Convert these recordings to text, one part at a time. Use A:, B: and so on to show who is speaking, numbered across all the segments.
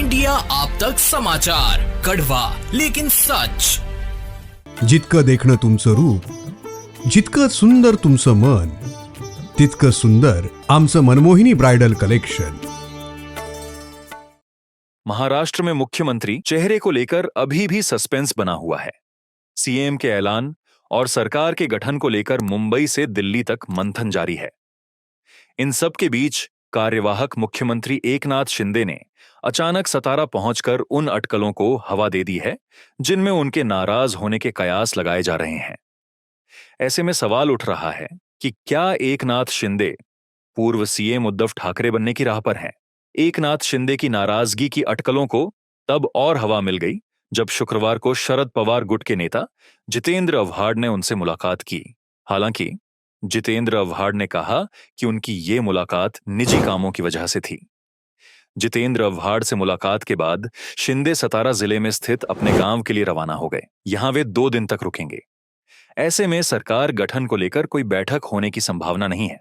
A: India आप तक समाचार, कड़वा लेकिन सच।
B: जितकं देखणं तुमचं रूप, जितकं सुंदर तुमचं मन, तितकं सुंदर आमचं मनमोहिनी ब्राइडल कलेक्शन।
C: महाराष्ट्र में मुख्यमंत्री चेहरे को लेकर अभी भी सस्पेंस बना हुआ है। सीएम के ऐलान और सरकार के गठन को लेकर मुंबई से दिल्ली तक मंथन जारी है। इन सब के बीच कार्यवाहक मुख्यमंत्री एकनाथ शिंदे ने अचानक सतारा पहुंचकर उन अटकलों को हवा दे दी है जिनमें उनके नाराज होने के कयास लगाए जा रहे हैं। ऐसे में सवाल उठ रहा है कि क्या एकनाथ शिंदे पूर्व सीएम उद्धव ठाकरे बनने की राह पर हैं? एकनाथ शिंदे की नाराजगी की अटकलों को तब और हवा मिल गई जब शुक्रवार को शरद पवार गुट के नेता जितेंद्र आव्हाड ने उनसे मुलाकात की। हालांकि जितेंद्र आव्हाड ने कहा कि उनकी ये मुलाकात निजी कामों की वजह से थी। जितेंद्र आव्हाड से मुलाकात के बाद शिंदे सतारा जिले में स्थित अपने गांव के लिए रवाना हो गए। यहां वे 2 दिन तक रुकेंगे। ऐसे में सरकार गठन को लेकर कोई बैठक होने की संभावना नहीं है।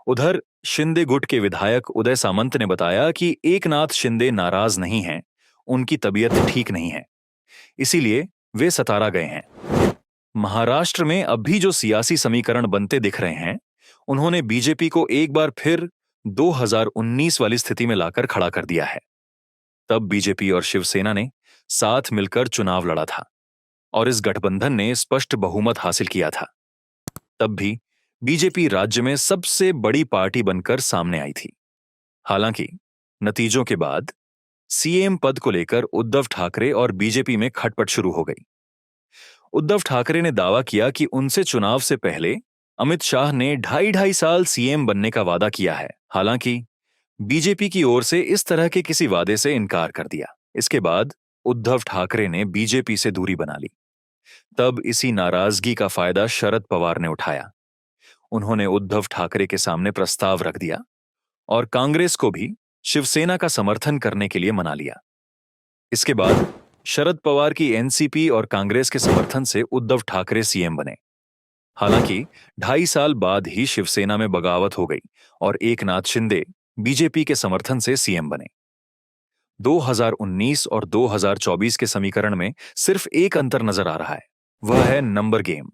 C: उधर शिंदे गुट के विधायक उदय सामंत ने बताया कि एकनाथ शिंदे नाराज नहीं हैं, उनकी तबीयत ठीक नहीं है, इसीलिए वे सतारा गए हैं। महाराष्ट्र में अब भी जो सियासी समीकरण बनते दिख रहे हैं, उन्होंने बीजेपी को एक बार फिर 2019 वाली स्थिति में लाकर खड़ा कर दिया है। तब बीजेपी और शिवसेना ने साथ मिलकर चुनाव लड़ा था और इस गठबंधन ने स्पष्ट बहुमत हासिल किया था। तब भी बीजेपी राज्य में सबसे बड़ी पार्टी बनकर सामने आई थी। हालांकि नतीजों के बाद सीएम पद को लेकर उद्धव ठाकरे और बीजेपी में खटपट शुरू हो गई। उद्धव ठाकरे ने दावा किया कि उनसे चुनाव से पहले अमित शाह ने 2.5 साल सीएम बनने का वादा किया है। हालांकि बीजेपी की ओर से इस तरह के किसी वादे से इनकार कर दिया। इसके बाद उद्धव ठाकरे ने बीजेपी से दूरी बना ली। तब इसी नाराजगी का फायदा शरद पवार ने उठाया। उन्होंने उद्धव ठाकरे के सामने प्रस्ताव रख दिया और कांग्रेस को भी शिवसेना का समर्थन करने के लिए मना लिया। इसके बाद शरद पवार की एनसीपी और कांग्रेस के समर्थन से उद्धव ठाकरे सीएम बने। हालांकि 2.5 साल बाद ही शिवसेना में बगावत हो गई और एकनाथ शिंदे बीजेपी के समर्थन से सीएम बने। 2019 और 2024 के समीकरण में सिर्फ एक अंतर नजर आ रहा है, वह है नंबर गेम।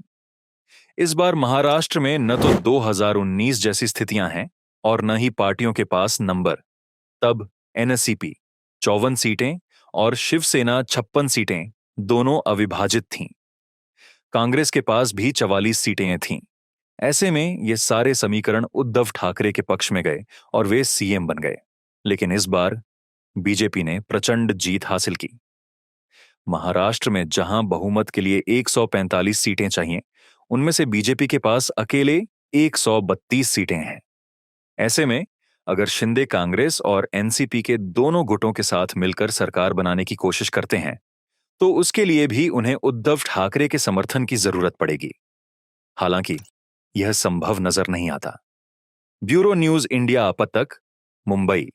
C: इस बार महाराष्ट्र में न तो 2019 जैसी स्थितियां हैं और न ही पार्टियों के पास नंबर। तब एनसीपी 54 सीटें और शिवसेना 56 सीटें दोनों अविभाजित थीं। कांग्रेस के पास भी 44 सीटें थीं। ऐसे में ये सारे समीकरण उद्धव ठाकरे के पक्ष में गए और वे सीएम बन गए। लेकिन इस बार बीजेपी ने प्रचंड जीत हासिल की। महाराष्ट्र में जहां बहुमत के लिए 145 सीटें चाहिए, उनमें से बीजेपी के पास अकेले 132 सीटें हैं। ऐसे में अगर शिंदे कांग्रेस और एनसीपी के दोनों गुटों के साथ मिलकर सरकार बनाने की कोशिश करते हैं, तो उसके लिए भी उन्हें उद्धव ठाकरे के समर्थन की जरूरत पड़ेगी। हालांकि यह संभव नजर नहीं आता। ब्यूरो न्यूज इंडिया आप तक, मुंबई।